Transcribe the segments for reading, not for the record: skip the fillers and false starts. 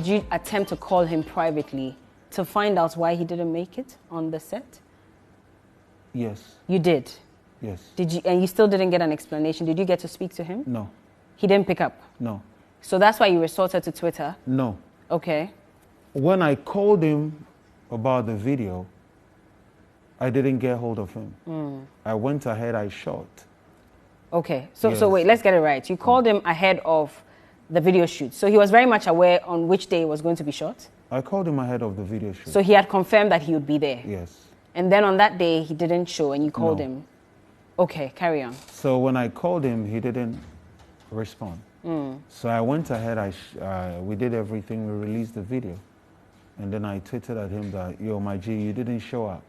you attempt to call him privately to find out why he didn't make it on the set? Yes. You did? Yes. Did you? And you still didn't get an explanation? Did you get to speak to him? No. He didn't pick up? No. So that's why you resorted to Twitter? No. Okay. When I called him about the video, I didn't get hold of him. I went ahead, I shot. Okay. So, Yes. so wait, let's get it right. You called him ahead of the video shoot. So he was very much aware on which day it was going to be shot? I called him ahead of the video shoot. So he had confirmed that he would be there? Yes. And then on that day, he didn't show and you called No. him? Okay, carry on. So when I called him, he didn't respond. So I went ahead, we did everything, we released the video. And then I tweeted at him that, yo, my G, you didn't show up.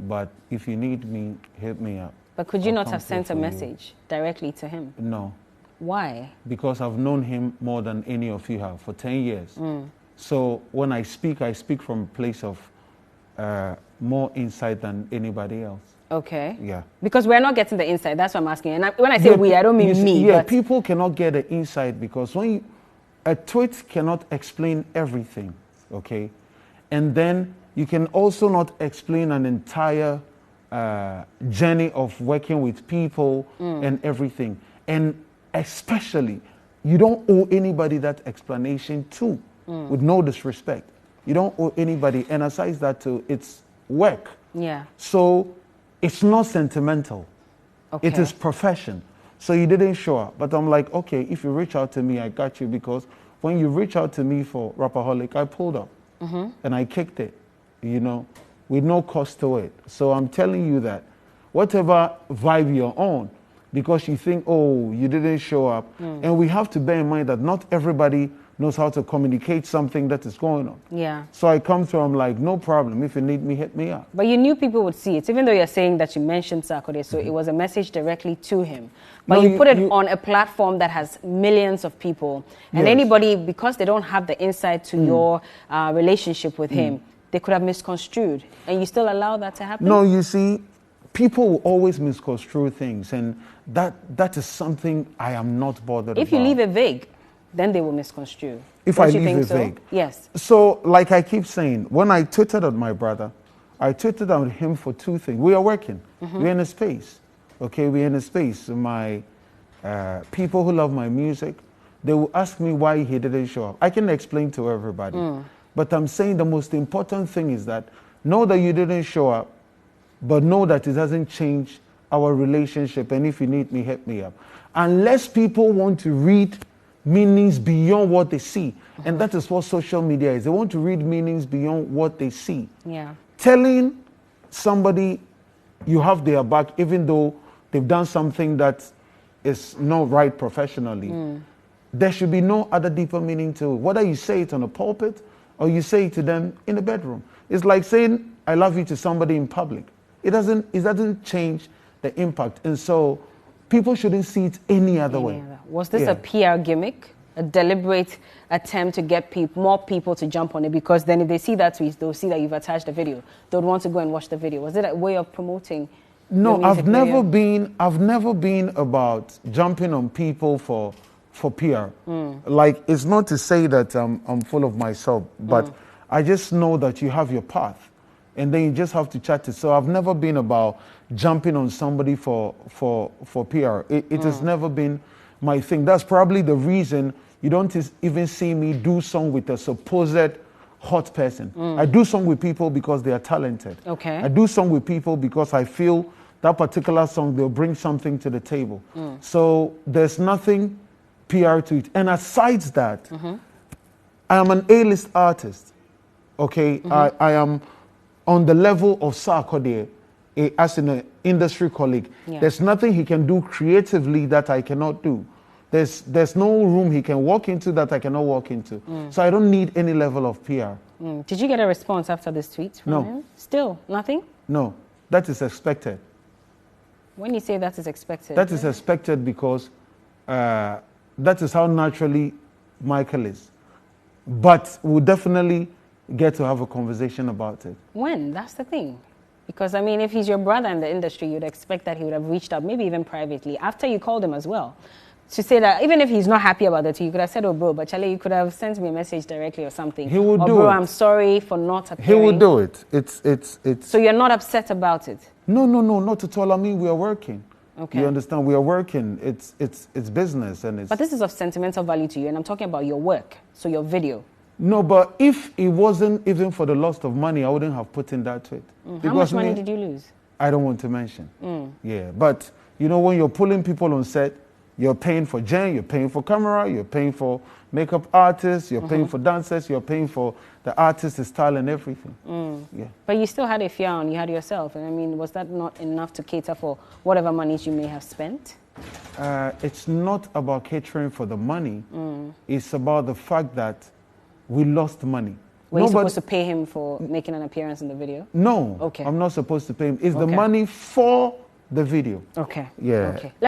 But if you need me, hit me up. But could you I'll not come have sent a through for you. message directly to him? No, Why? because I've known him more than any of you have for 10 years. So when I speak from a place of more insight than anybody else. Okay. Yeah. Because we're not getting the insight. That's what I'm asking. And when I say we, I don't mean me. Yeah, but people cannot get the insight because a tweet cannot explain everything, okay? And then you can also not explain an entire journey of working with people and everything. And especially, you don't owe anybody that explanation too, with no disrespect. You don't owe anybody, and aside that too, it's work. Yeah. So it's not sentimental. Okay. It is profession. So you didn't show up. But I'm like, okay, if you reach out to me, I got you, because when you reach out to me for Rapaholic, I pulled up and I kicked it, you know, with no cost to it. So I'm telling you that whatever vibe you're on, because you think, oh, you didn't show up. And we have to bear in mind that not everybody knows how to communicate something that is going on. Yeah. So I come through, I'm like, no problem. If you need me, hit me up. But you knew people would see it, even though you're saying that you mentioned Sarkodie, so it was a message directly to him. But No, you put it on a platform that has millions of people. And Yes. anybody, because they don't have the insight to your relationship with him, they could have misconstrued. And you still allow that to happen? No, you see, people will always misconstrue things, and that is something I am not bothered about. If you leave it vague, then they will misconstrue. If Don't I you leave think it so? vague. Yes. So, like I keep saying, when I tweeted at my brother, I tweeted at him for two things. We are working. We're in a space. Okay, we're in a space. My people who love my music, they will ask me why he didn't show up. I can explain to everybody. But I'm saying the most important thing is that know that you didn't show up, but know that it doesn't change our relationship. And if you need me, hit me up. Unless people want to read meanings beyond what they see. And that is what social media is. They want to read meanings beyond what they see. Yeah. Telling somebody you have their back, even though they've done something that is not right professionally, there should be no other deeper meaning to it. Whether you say it on a pulpit or you say it to them in the bedroom. It's like saying, I love you to somebody in public. It doesn't change the impact. And so people shouldn't see it any other way. Was this a PR gimmick? A deliberate attempt to get more people to jump on it? Because then if they see that tweet, they'll see that you've attached the video. They'll want to go and watch the video. Was it a way of promoting? No, your music I've never been about jumping on people for PR. Like, it's not to say that I'm full of myself, but I just know that you have your path. And then you just have to chat it. So I've never been about jumping on somebody for PR. It has never been my thing. That's probably the reason you don't even see me do song with a supposed hot person. I do song with people because they are talented. Okay. I do song with people because I feel that particular song, they'll bring something to the table. So there's nothing PR to it. And aside that, I am an A-list artist. Okay, I am on the level of Sarkodie, as an industry colleague. Yeah. There's nothing he can do creatively that I cannot do. There's no room he can walk into that I cannot walk into. So I don't need any level of PR. Did you get a response after this tweet from him? Still, nothing? No, that is expected. When you say that is expected? That is expected because that is how naturally Michael is. But we'll definitely get to have a conversation about it. When? That's the thing. Because, I mean, if he's your brother in the industry, you'd expect that he would have reached out, maybe even privately, after you called him as well. to say that even if he's not happy about it, you could have said, "Oh, bro, but Charlie, you could have sent me a message directly or something." He would or, do bro, it. I'm sorry for not appearing. He would do it. It's. So you're not upset about it? No, not at all. I mean, we are working. Okay. You understand? We are working. It's business, and it's. But this is of sentimental value to you, and I'm talking about your work, so your video. No, but if it wasn't even for the loss of money, I wouldn't have put in that tweet. How much money did you lose? I don't want to mention. Yeah, but you know, when you're pulling people on set, you're paying for Jen, you're paying for camera, you're paying for makeup artists, you're paying for dancers, you're paying for the artist, the style, and everything. Yeah. But you still had a fee on, you had yourself. And I mean, was that not enough to cater for whatever monies you may have spent? It's not about catering for the money. It's about the fact that we lost money. Were you supposed to pay him for making an appearance in the video? No. Okay. I'm not supposed to pay him. It's the money for the video. Okay. Yeah. Okay.